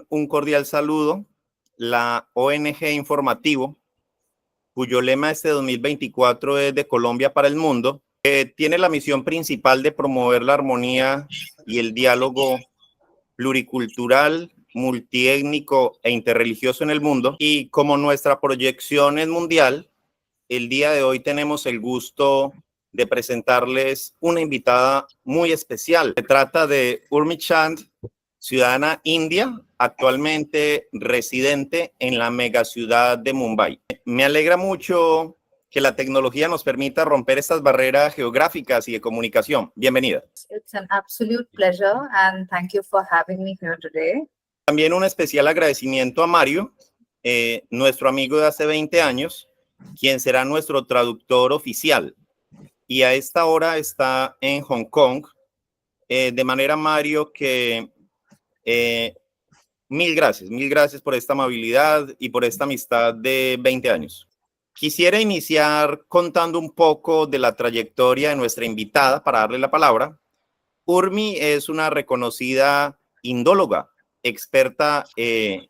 Un cordial saludo. La ONG Informativo, cuyo lema este 2024 es de Colombia para el mundo, tiene la misión principal de promover la armonía y el diálogo pluricultural, multiétnico e interreligioso en el mundo. Y como nuestra proyección es mundial, el día de hoy tenemos el gusto de presentarles una invitada muy especial. Se trata de Urmi Chand, ciudadana india, actualmente residente en la megaciudad de Mumbai. Me alegra mucho que la tecnología nos permita romper estas barreras geográficas y de comunicación. Bienvenida. It's an absolute pleasure and thank you for having me here today. También un especial agradecimiento a Mario, nuestro amigo de hace 20 años, quien será nuestro traductor oficial. Y a esta hora está en Hong Kong. De manera, Mario, que mil gracias por esta amabilidad y por esta amistad de 20 años. Quisiera iniciar contando un poco de la trayectoria de nuestra invitada para darle la palabra. Urmi es una reconocida indóloga, experta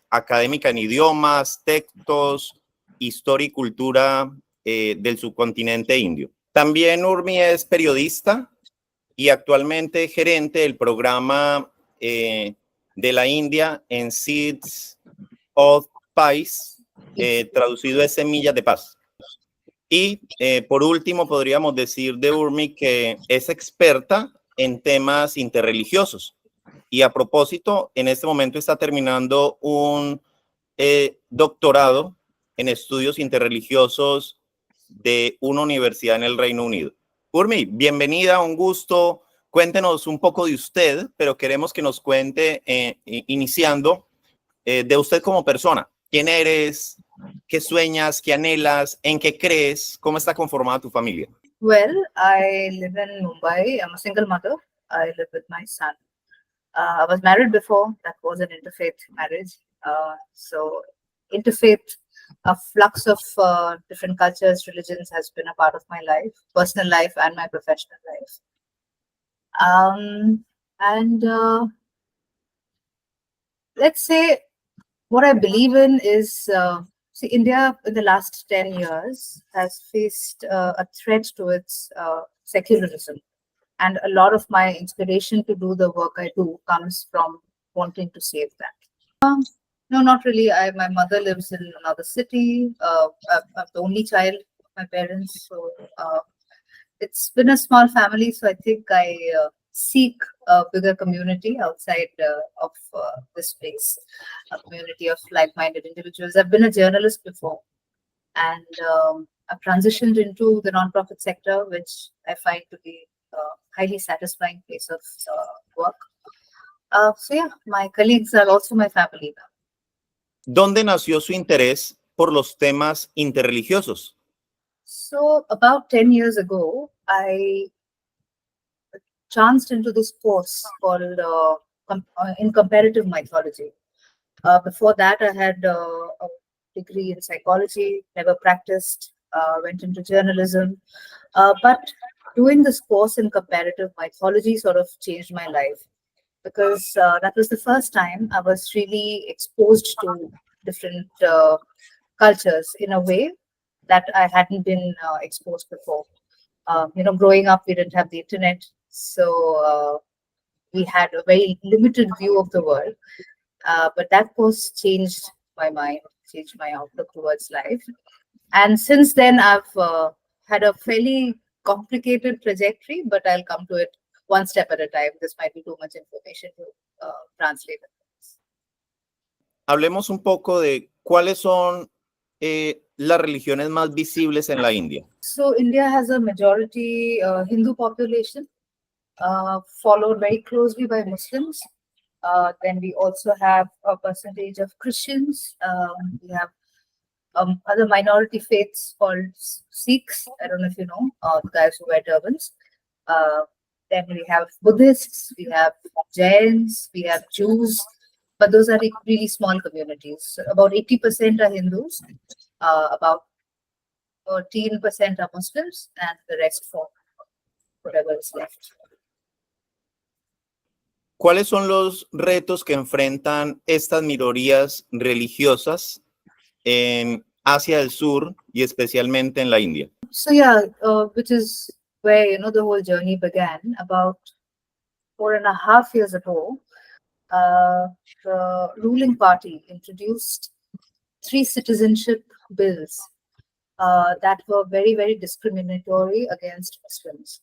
académica en idiomas, textos, historia y cultura del subcontinente indio. También Urmi es periodista y actualmente gerente del programa de la India en Seeds of Peace, traducido es Semillas de Paz. Y por último, podríamos decir de Urmi que es experta en temas interreligiosos. Y a propósito, en este momento está terminando un doctorado en estudios interreligiosos de una universidad en el Reino Unido. Urmi, bienvenida, un gusto. Cuéntenos un poco de usted, pero queremos que nos cuente, iniciando, de usted como persona. ¿Quién eres? ¿Qué sueñas? ¿Qué anhelas? ¿En qué crees? ¿Cómo está conformada tu familia? Well, I live in Mumbai. I'm a single mother. I live with my son. I was married before. That was an interfaith marriage. So interfaith, a flux of different cultures, religions has been a part of my life, personal life and my professional life. Let's say what I believe in is, see, India in the last 10 years has faced a threat to its secularism. And a lot of my inspiration to do the work I do comes from wanting to save that. No, not really. My mother lives in another city. I'm the only child of my parents. So it's been a small family. So I think I seek a bigger community outside of this place, a community of like-minded individuals. I've been a journalist before, and I've transitioned into the nonprofit sector, which I find to be a highly satisfying place of work. So yeah, my colleagues are also my family now. ¿Dónde nació su interés por los temas interreligiosos? So about 10 years ago, I chanced into this course called in comparative mythology. Before that, I had a degree in psychology, never practiced, went into journalism. But doing this course in comparative mythology sort of changed my life, because that was the first time I was really exposed to different cultures in a way that I hadn't been exposed before. Growing up, we didn't have the internet, so we had a very limited view of the world. But that course changed my mind, changed my outlook towards life. And since then, I've had a fairly complicated trajectory, but I'll come to it one step at a time. This might be too much information to translate. Hablemos un poco de cuáles son las religiones más visibles en la India. So India has a majority Hindu population, followed very closely by Muslims. Then we also have a percentage of Christians. We have other minority faiths called Sikhs. I don't know if you know, the guys who wear turbans. Then we have Buddhists, we have Jains, we have Jews, but those are really small communities. So about 80% are Hindus, about 13% are Muslims, and the rest for whatever is left. ¿Cuáles son los retos que enfrentan estas minorías religiosas en Asia del Sur y especialmente en la India? So yeah, which is where the whole journey began about 4.5 years ago. The ruling party introduced 3 citizenship bills that were very, very discriminatory against Muslims.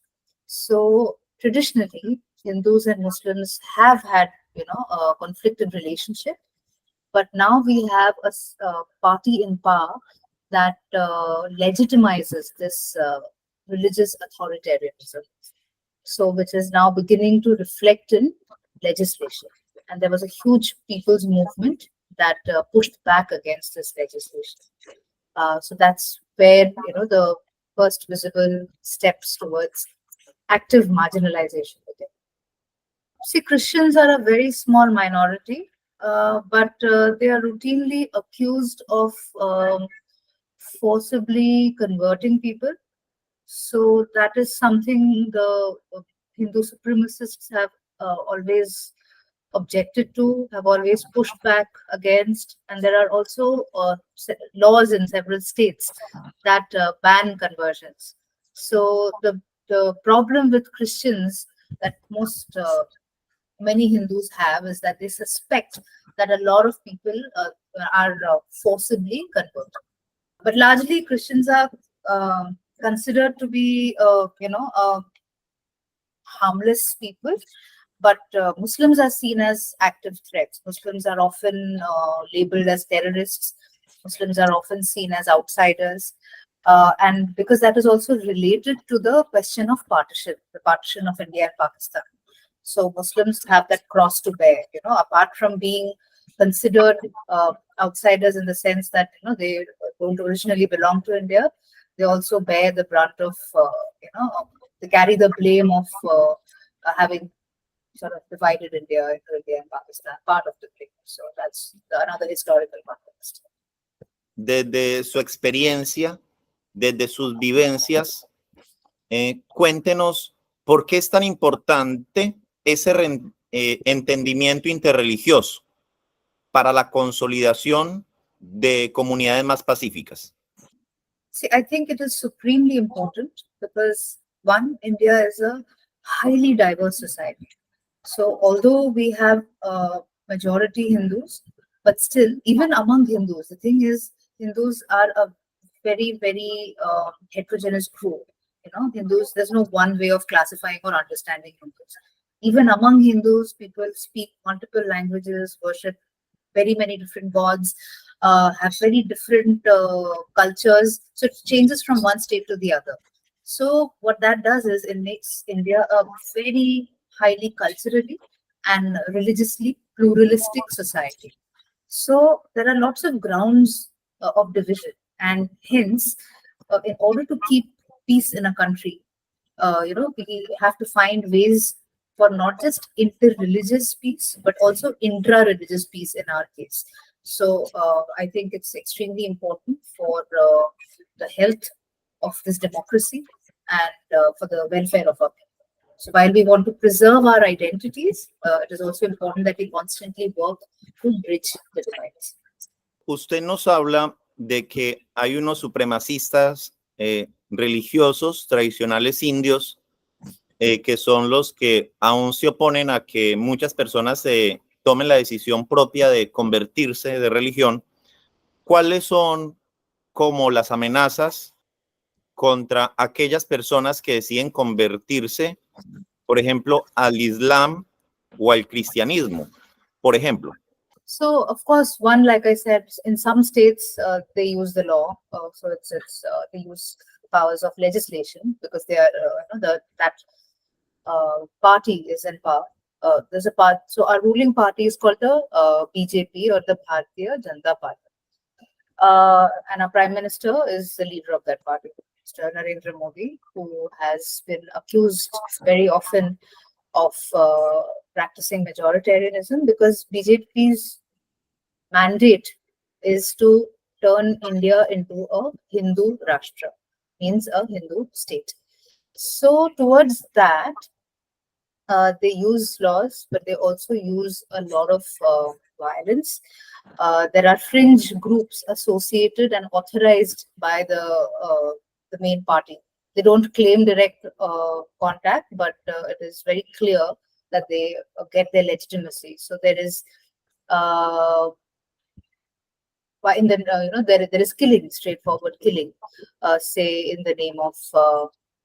So traditionally, Hindus and Muslims have had, a conflicted relationship, but now we have a party in power that legitimizes this religious authoritarianism. So, which is now beginning to reflect in legislation. And there was a huge people's movement that pushed back against this legislation. So that's where the first visible steps towards active marginalization began. See, Christians are a very small minority, but they are routinely accused of forcibly converting people. So that is something the Hindu supremacists have always objected to, have always pushed back against, and there are also laws in several states that ban conversions. So the problem with Christians that many Hindus have is that they suspect that a lot of people are forcibly converted. But largely, Christians are considered to be, harmless people. But Muslims are seen as active threats. Muslims are often labeled as terrorists. Muslims are often seen as outsiders. And because that is also related to the question of partition, the partition of India and Pakistan. So Muslims have that cross to bear, apart from being considered outsiders in the sense that, they don't originally belong to India. They also bear the brunt of, they carry the blame of having sort of divided India into India and Pakistan, part of the blame. So that's another historical context. Desde su experiencia, desde sus vivencias, cuéntenos por qué es tan importante ese entendimiento interreligioso para la consolidación de comunidades más pacíficas. See, I think it is supremely important because, one, India is a highly diverse society. So although we have majority Hindus, but still, even among Hindus, the thing is, Hindus are a very, very heterogeneous group. Hindus, there's no one way of classifying or understanding Hindus. Even among Hindus, people speak multiple languages, worship very many different gods, have very different cultures. So it changes from one state to the other. So what that does is it makes India a very highly culturally and religiously pluralistic society. So there are lots of grounds of division, and hence, in order to keep peace in a country, we have to find ways for not just inter-religious peace, but also intra-religious peace in our case. So I think it's extremely important for the health of this democracy and for the welfare of our people. So while we want to preserve our identities, it is also important that we constantly work to bridge the divides. Usted nos habla de que hay unos supremacistas religiosos tradicionales indios que son los que aún se oponen a que muchas personas tomen la decisión propia de convertirse de religión. ¿Cuáles son como las amenazas contra aquellas personas que deciden convertirse, por ejemplo, al Islam o al cristianismo, por ejemplo? So, of course, one, like I said, in some states, they use the law. So it's they use powers of legislation because they are, that party is in power. There's a part. So our ruling party is called the BJP, or the Bharatiya Janata Party. And our prime minister is the leader of that party, Mr. Narendra Modi, who has been accused very often of practicing majoritarianism, because BJP's mandate is to turn India into a Hindu Rashtra, means a Hindu state. So towards that, they use laws, but they also use a lot of violence. There are fringe groups associated and authorized by the main party. They don't claim direct contact, but it is very clear that they get their legitimacy. So there is in the there is killing, straightforward killing, say in the name of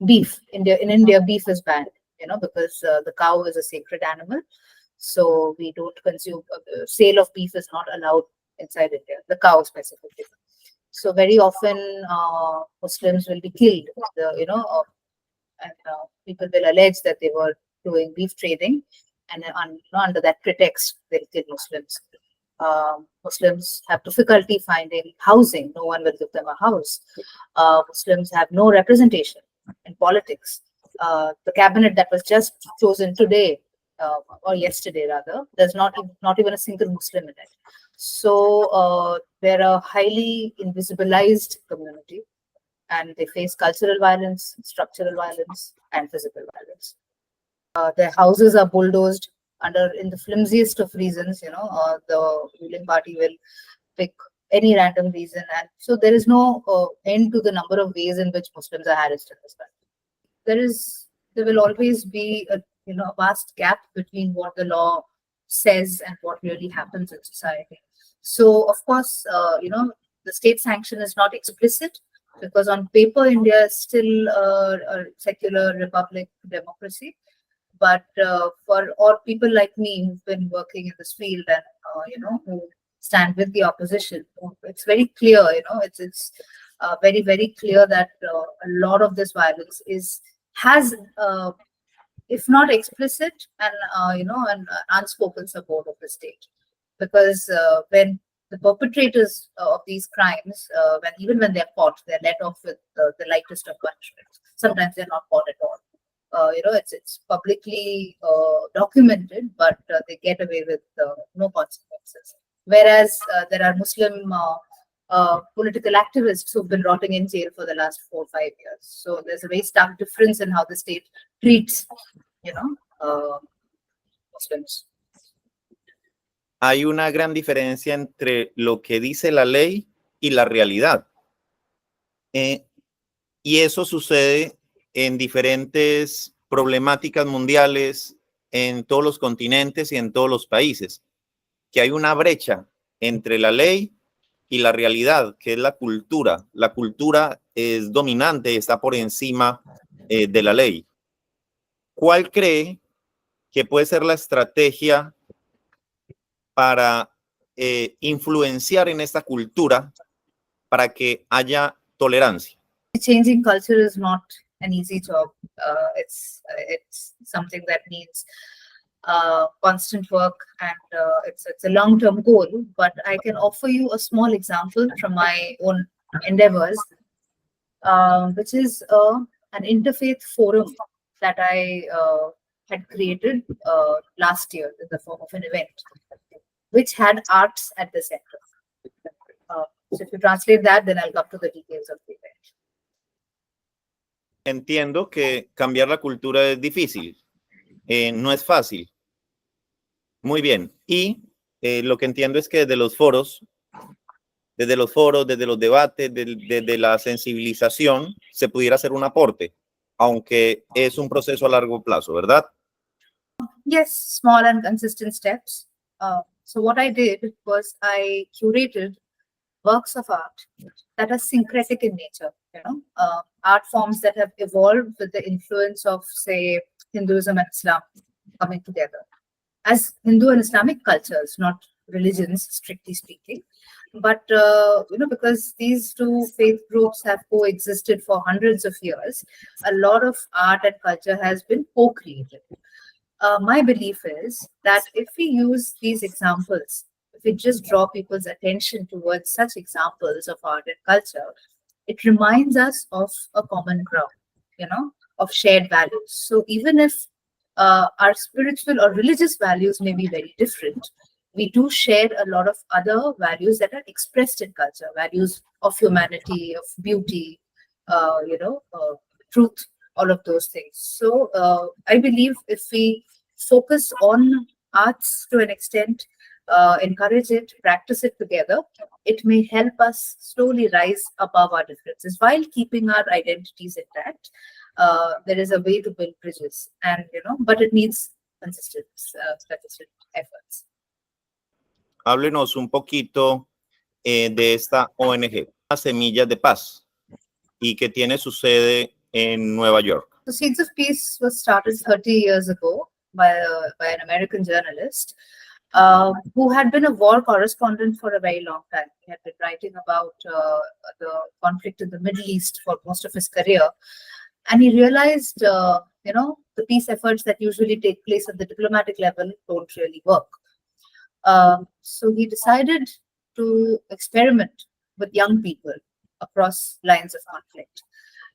beef. In India, beef is banned, because the cow is a sacred animal. So we don't consume, sale of beef is not allowed inside India, the cow specifically. So very often Muslims will be killed, and people will allege that they were doing beef trading, and under that pretext, they'll kill Muslims. Muslims have difficulty finding housing. No one will give them a house. Muslims have no representation in politics. The cabinet that was just chosen today, or yesterday rather, there's not even a single Muslim in it. So they're a highly invisibilized community, and they face cultural violence, structural violence, and physical violence. Their houses are bulldozed in the flimsiest of reasons. The ruling party will pick any random reason, and so there is no end to the number of ways in which Muslims are harassed in this country. There will always be a vast gap between what the law says and what really happens in society. So of course, the state sanction is not explicit, because on paper India is still a secular republic democracy. But for all people like me who've been working in this field and who stand with the opposition, it's very clear. It's very, very clear that a lot of this violence has, if not explicit, and an unspoken support of the state. Because when the perpetrators of these crimes, even when they're caught, they're let off with the lightest of punishments. Sometimes they're not caught at all. It's publicly documented, but they get away with no consequences. Whereas there are Muslim political activists who've been rotting in jail for the last 4 or 5 years. So there's a very stark difference in how the state treats, Muslims. Hay una gran diferencia entre lo que dice la ley y la realidad. Y eso sucede en diferentes problemáticas mundiales, en todos los continentes y en todos los países, que hay una brecha entre la ley y la realidad, que es la cultura. La cultura es dominante, está por encima de la ley. ¿Cuál cree que puede ser la estrategia para influenciar en esta cultura para que haya tolerancia? Changing culture is not an easy job. It's something that needs constant work, and it's a long-term goal. But I can offer you a small example from my own endeavors, which is an interfaith forum that I had created last year in the form of an event, which had arts at the center. So if you translate that, then I'll come to the details of the event. Entiendo que cambiar la cultura es difícil, no es fácil. Muy bien. Y lo que entiendo es que desde los foros, desde los debates, desde la sensibilización, se pudiera hacer un aporte, aunque es un proceso a largo plazo, ¿verdad? Yes, small and consistent steps. So what I did was I curated works of art that are syncretic in nature, art forms that have evolved with the influence of, say, Hinduism and Islam coming together as Hindu and Islamic cultures, not religions, strictly speaking. But, because these two faith groups have coexisted for hundreds of years, a lot of art and culture has been co-created. My belief is that if we use these examples, if we just draw people's attention towards such examples of art and culture, it reminds us of a common ground, of shared values. So even if our spiritual or religious values may be very different, we do share a lot of other values that are expressed in culture, values of humanity, of beauty, truth, all of those things. So I believe if we focus on arts to an extent, encourage it, practice it together, it may help us slowly rise above our differences while keeping our identities intact. There is a way to build bridges, and but it needs consistent efforts. Háblenos un poquito de esta ONG, Semillas de Paz, y que tiene su sede en Nueva York. The Seeds of Peace was started 30 years ago by an American journalist who had been a war correspondent for a very long time. He had been writing about the conflict in the Middle East for most of his career. And he realized, the peace efforts that usually take place at the diplomatic level don't really work. So he decided to experiment with young people across lines of conflict.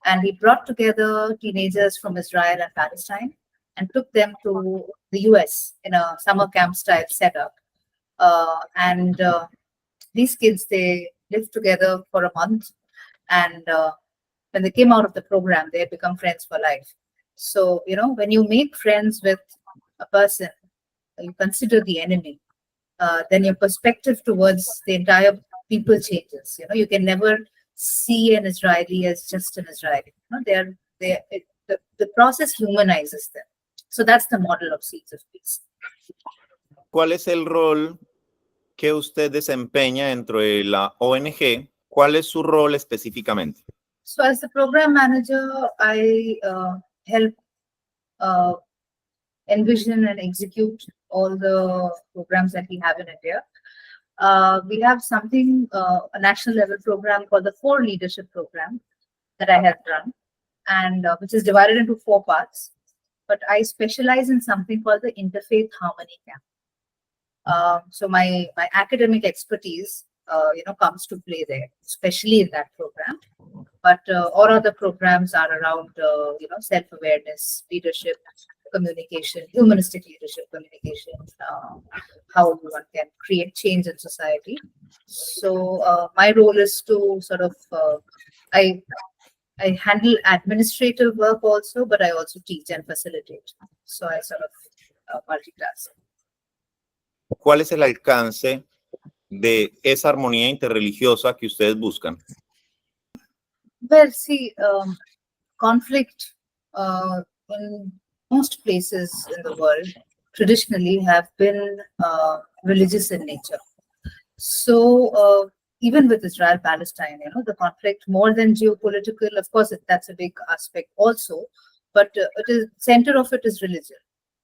And he brought together teenagers from Israel and Palestine and took them to the US in a summer camp style setup. These kids, they lived together for a month. And when they came out of the program, they had become friends for life. So, when you make friends with a person, you consider the enemy, then your perspective towards the entire people changes. You can never see an Israeli as just an Israeli. The process humanizes them. So that's the model of Seeds of Peace. ¿Cuál es el rol que usted desempeña dentro de la ONG? ¿Cuál es su rol específicamente? So as the program manager, I help envision and execute all the programs that we have in India. We have a national level program called the 4 Leadership Program that I have run, and which is divided into 4 parts. But I specialize in something called the Interfaith Harmony Camp. So my academic expertise, comes to play there, especially in that program. But all other programs are around, self-awareness, leadership, communication, humanistic leadership, communication, how one can create change in society. So my role is to sort of, I handle administrative work also, but I also teach and facilitate. So I sort of multitask. ¿Cuál es el alcance de esa armonía interreligiosa que ustedes buscan? Well, see, conflict in most places in the world traditionally have been religious in nature. So even with Israel-Palestine, the conflict more than geopolitical, of course, that's a big aspect also, but center of it is religion.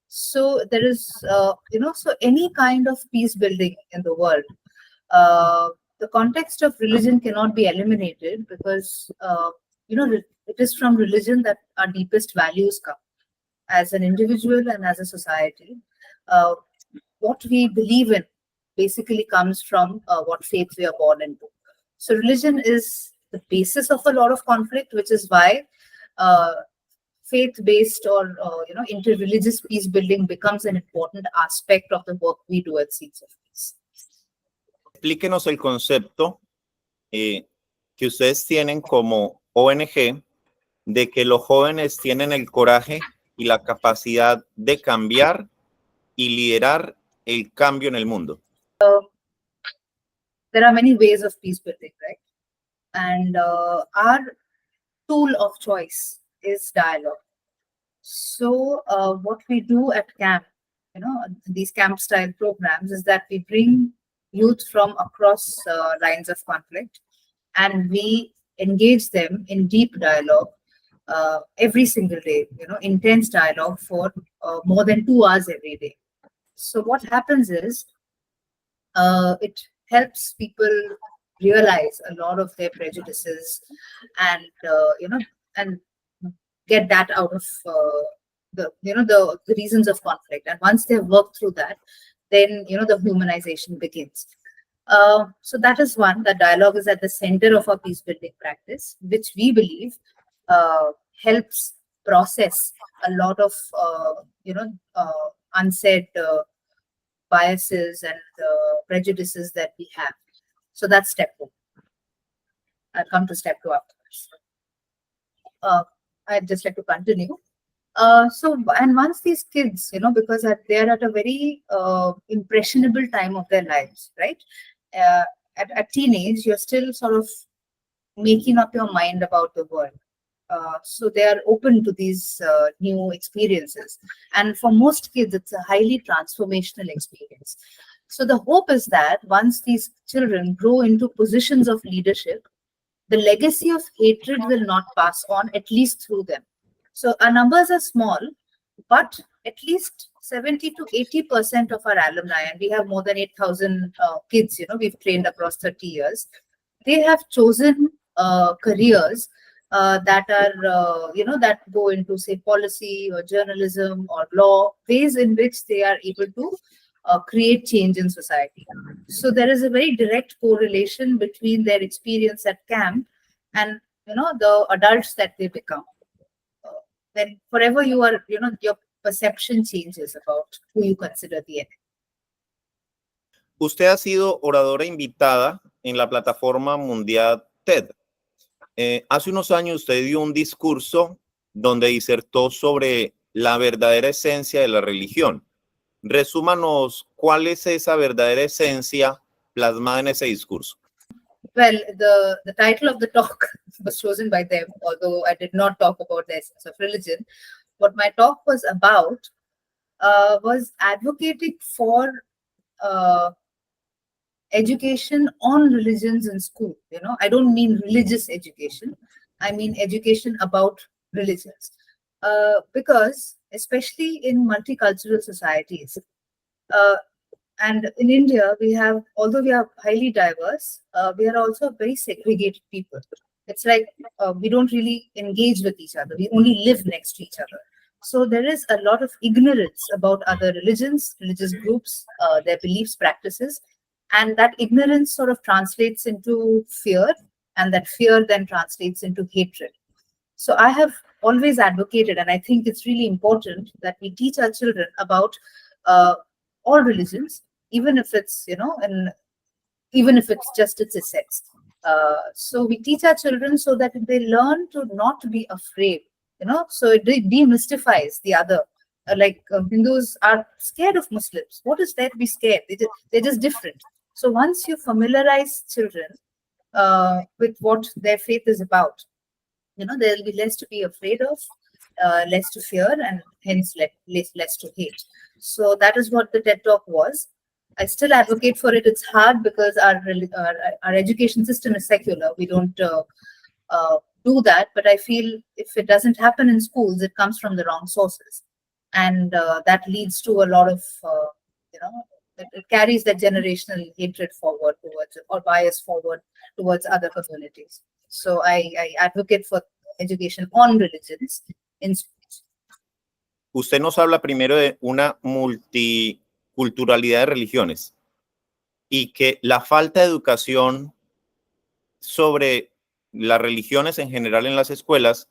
So there is, so any kind of peace building in the world, the context of religion cannot be eliminated because, it is from religion that our deepest values come as an individual and as a society. What we believe in basically comes from what faith we are born into. So religion is the basis of a lot of conflict, which is why faith-based or inter-religious peace building becomes an important aspect of the work we do at Seeds of Peace. Explíquenos el concepto que ustedes tienen como ONG de que los jóvenes tienen el coraje y la capacidad de cambiar y liderar el cambio en el mundo. There are many ways of peace building, right? And our tool of choice is dialogue. So what we do at camp, these camp style programs, is that we bring youth from across lines of conflict and we engage them in deep dialogue every single day, intense dialogue for more than 2 hours every day. So what happens is it helps people realize a lot of their prejudices and and get that out of the reasons of conflict. And once they've worked through that, then the humanization begins. So that is one. That dialogue is at the center of our peace building practice, which we believe helps process a lot of unsaid biases and prejudices that we have. So that's step 1. I'll come to step 2 afterwards. I'd just like to continue. And once these kids, because they're at a very impressionable time of their lives, right? Uh, at teenage, you're still sort of making up your mind about the world. So they are open to these new experiences. And for most kids, it's a highly transformational experience. So the hope is that once these children grow into positions of leadership, the legacy of hatred will not pass on, at least through them. So our numbers are small, but at least 70 to 80% of our alumni, and we have more than 8,000 kids, we've trained across 30 years, they have chosen careers that are, that go into, say, policy or journalism or law, ways in which they are able to create change in society. So there is a very direct correlation between their experience at camp and, the adults that they become. Then forever you are, your perception changes about who you consider the enemy. Usted ha sido oradora invitada en la plataforma mundial TED. Hace unos años usted dio un discurso donde disertó sobre la verdadera esencia de la religión. Resúmanos cuál es esa verdadera esencia plasmada en ese discurso. Well, the title of the talk was chosen by them, although I did not talk about the essence of religion. What my talk was about was advocating for education on religions in school. I don't mean religious education. I mean education about religions. Because especially in multicultural societies, and in India, although we are highly diverse, we are also very segregated people. It's like we don't really engage with each other. We only live next to each other. So there is a lot of ignorance about other religions, religious groups, their beliefs, practices. And that ignorance sort of translates into fear, and that fear then translates into hatred. So I have always advocated, and I think it's really important that we teach our children about all religions, even if it's, and even if it's just its essence. So we teach our children so that they learn to not be afraid, so it demystifies the other. Hindus are scared of Muslims. What is there to be scared? They're just different. So once you familiarize children with what their faith is about, there will be less to be afraid of, less to fear, and hence less to hate. So that is what the TED Talk was. I still advocate for it. It's hard because our education system is secular. We don't do that. But I feel if it doesn't happen in schools, it comes from the wrong sources. And that leads to a lot of, it carries that generational hatred forward towards, or bias forward towards other communities. So I advocate for education on religions in schools. Usted nos habla primero de una multiculturalidad de religiones y que la falta de educación sobre las religiones en general en las escuelas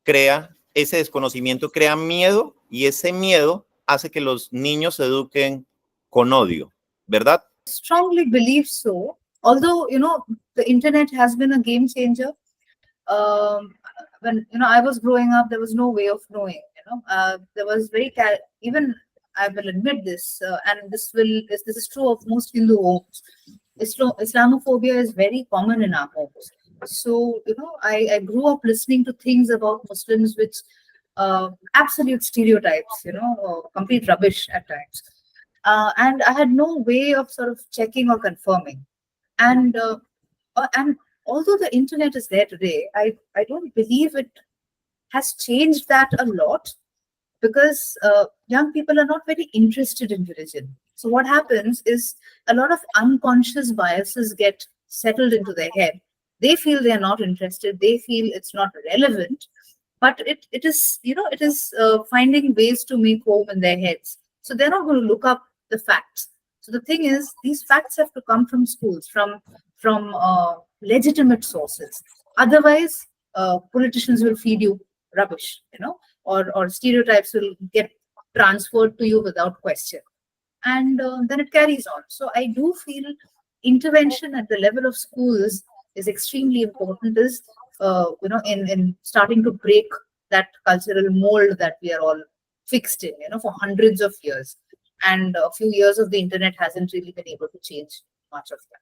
crea ese desconocimiento, crea miedo, y ese miedo hace que los niños se eduquen con odio, ¿verdad? Strongly believe so. Although, the internet has been a game changer. When, I was growing up, there was no way of knowing, there was even, I will admit this, and this is true of most Hindu homes. Islamophobia is very common in our homes. So, I grew up listening to things about Muslims which absolute stereotypes, complete rubbish at times. And I had no way of sort of checking or confirming. And although the internet is there today, I don't believe it has changed that a lot, because young people are not very interested in religion. So what happens is a lot of unconscious biases get settled into their head. They feel they are not interested. They feel it's not relevant, but it is finding ways to make home in their heads. So they're not going to look up the facts. So the thing is, these facts have to come from schools, from legitimate sources. Otherwise, politicians will feed you rubbish, or stereotypes will get transferred to you without question. And then it carries on. So I do feel intervention at the level of schools is extremely important, in starting to break that cultural mold that we are all fixed in, for hundreds of years. And a few years of the internet hasn't really been able to change much of that.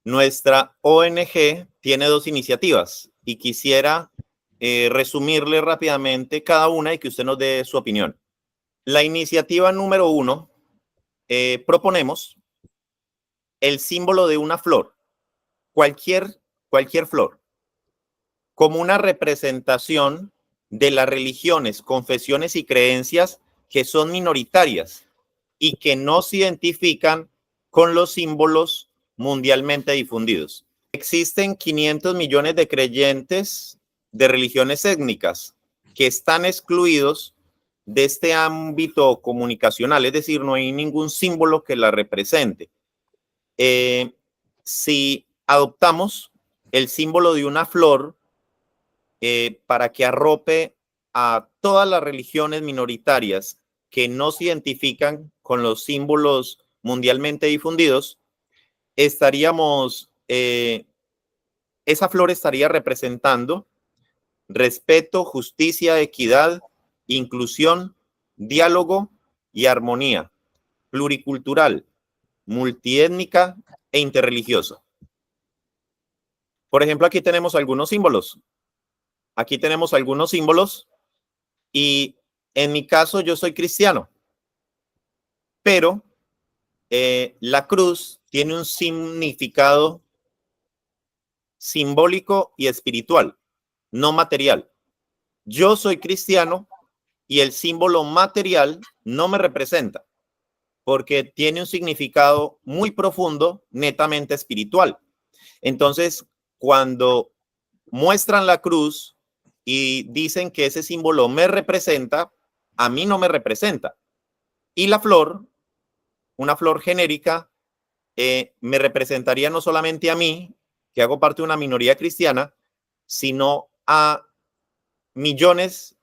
Nuestra ONG tiene 2 iniciativas y quisiera resumirle rápidamente cada una y que usted nos dé su opinión. La iniciativa número 1, proponemos el símbolo de una flor, cualquier flor, como una representación de las religiones, confesiones y creencias que son minoritarias y que no se identifican con los símbolos mundialmente difundidos. Existen 500 millones de creyentes de religiones étnicas que están excluidos de este ámbito comunicacional, es decir, no hay ningún símbolo que la represente. Si adoptamos el símbolo de una flor para que arrope a todas las religiones minoritarias que no se identifican con los símbolos mundialmente difundidos, esa flor estaría representando respeto, justicia, equidad, inclusión, diálogo y armonía, pluricultural, multiétnica e interreligiosa. Por ejemplo, aquí tenemos algunos símbolos. Y en mi caso yo soy cristiano, pero la cruz tiene un significado simbólico y espiritual, no material. Yo soy cristiano y el símbolo material no me representa porque tiene un significado muy profundo, netamente espiritual. Entonces, cuando muestran la cruz y dicen que ese símbolo me representa, a mí no me representa. Y la flor, una flor genérica, me representaría no solamente a mí, que hago parte de una minoría cristiana, sino a millones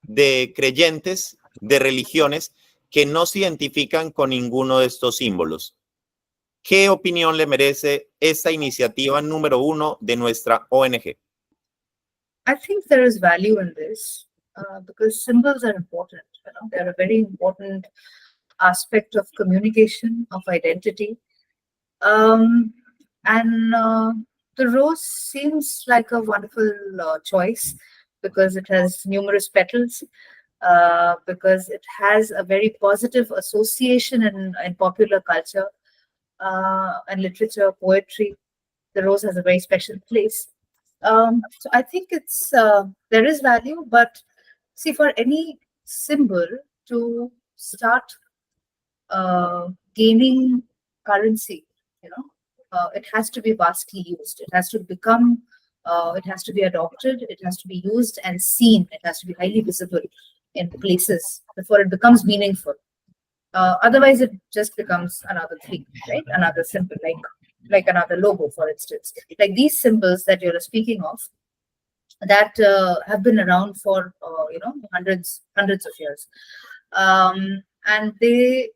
de creyentes, de religiones que no se identifican con ninguno de estos símbolos. ¿Qué opinión le merece esta iniciativa número 1 de nuestra ONG? I think there is value in this because symbols are important. They're a very important aspect of communication, of identity. The rose seems like a wonderful choice because it has numerous petals, because it has a very positive association in popular culture and literature, poetry. The rose has a very special place. So I think there is value, but see, for any symbol to start gaining currency, it has to be vastly used. It has to become, it has to be adopted, it has to be used and seen. It has to be highly visible in places before it becomes meaningful. Otherwise, it just becomes another thing, right? Another symbol, like another logo, for instance. Like these symbols that you're speaking of, that have been around for hundreds of years, and they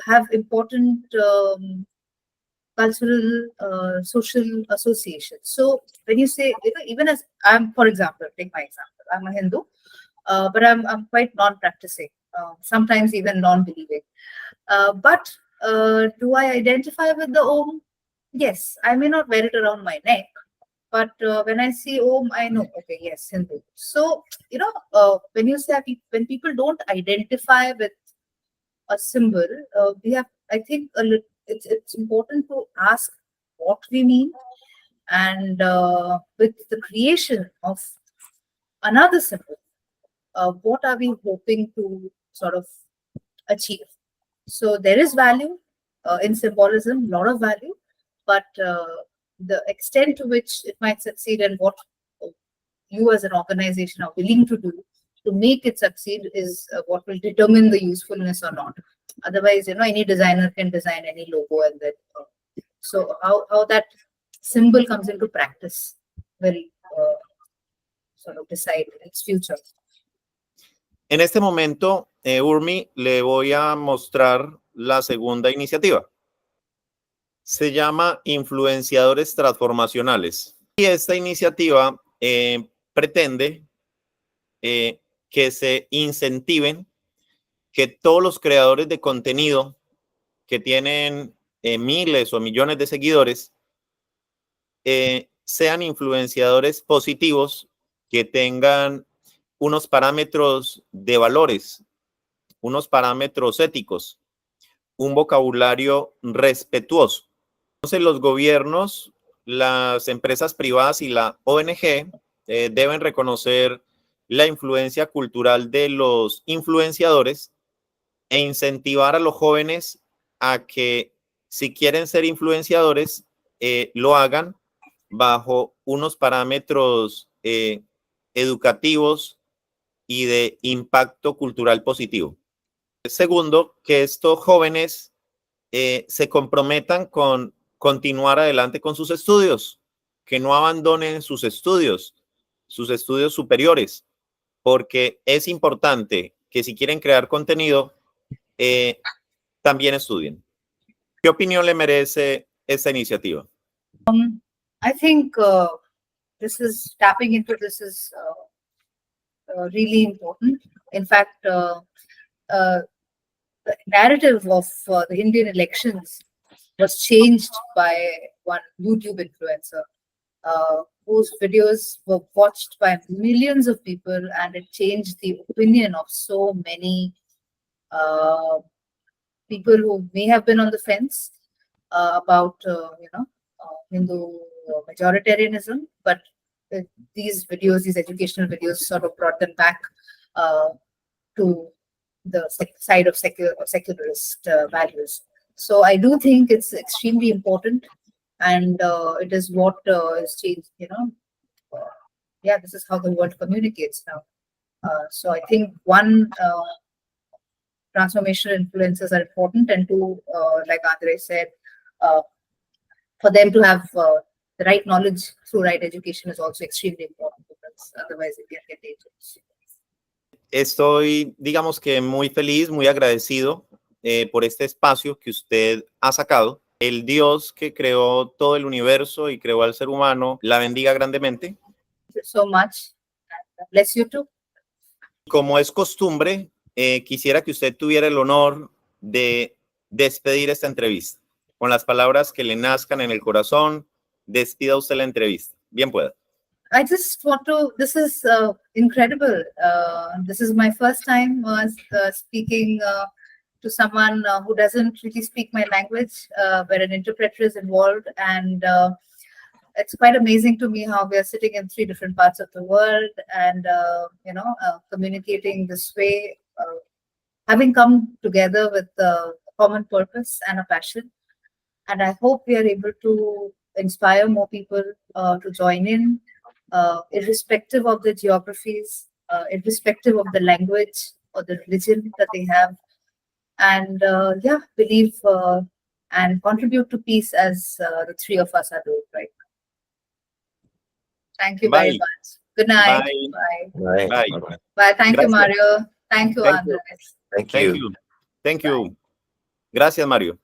have important cultural, social associations. So when you say, even as for example, take my example, I'm a Hindu, but I'm quite non-practicing, sometimes even non-believing. But do I identify with the Om? Yes, I may not wear it around my neck, but when I see Om, I know, okay, yes, Hindu. So, when you say, when people don't identify with a symbol, we have, I think, it's important to ask what we mean, and with the creation of another symbol, what are we hoping to sort of achieve? So there is value in symbolism, a lot of value, but the extent to which it might succeed and what you as an organization are willing to do to make it succeed is what will determine the usefulness or not. Otherwise, any designer can design any logo, and then so how that symbol comes into practice will sort of decide its future. En este momento, Urmi, le voy a mostrar la segunda iniciativa. Se llama Influenciadores Transformacionales. Y esta iniciativa pretende que se incentiven que todos los creadores de contenido que tienen miles o millones de seguidores sean influenciadores positivos, que tengan unos parámetros de valores, unos parámetros éticos, un vocabulario respetuoso. Entonces, los gobiernos, las empresas privadas y la ONG deben reconocer la influencia cultural de los influenciadores e incentivar a los jóvenes a que, si quieren ser influenciadores, lo hagan bajo unos parámetros educativos y de impacto cultural positivo. Segundo, que estos jóvenes se comprometan con continuar adelante con sus estudios, que no abandonen sus estudios superiores, porque es importante que si quieren crear contenido, también estudien. ¿Qué opinión le merece esta iniciativa? I think this is tapping into this is really important. In fact, the narrative of the Indian elections was changed by one YouTube influencer whose videos were watched by millions of people, and it changed the opinion of so many people who may have been on the fence about Hindu majoritarianism, but these videos, these educational videos, sort of brought them back to the side of secularist values. So I do think it's extremely important, and it is what is changed. This is how the world communicates now. So I think one, transformational influences are important, and two, like Andre said, for them to have the right knowledge through right education is also extremely important, because otherwise it can get dangerous. Estoy, digamos que muy feliz, muy agradecido por este espacio que usted ha sacado. El Dios que creó todo el universo y creó al ser humano la bendiga grandemente. Thank you so much. Bless you too. Como es costumbre, quisiera que usted tuviera el honor de despedir esta entrevista. Con las palabras que le nazcan en el corazón, despida usted la entrevista. Bien pueda. I just want to, this is incredible. This is my first time speaking to someone who doesn't really speak my language, where an interpreter is involved. And it's quite amazing to me how we are sitting in 3 different parts of the world and, communicating this way, having come together with a common purpose and a passion. And I hope we are able to inspire more people to join in, irrespective of the geographies, irrespective of the language or the religion that they have, and believe and contribute to peace as the 3 of us are doing right now. Thank you very much. Good night. Bye. Bye. Bye. Bye. Thank Gracias. you, Mario. Thank you, Thank Andres. Thank you. Thank you. Gracias, Mario.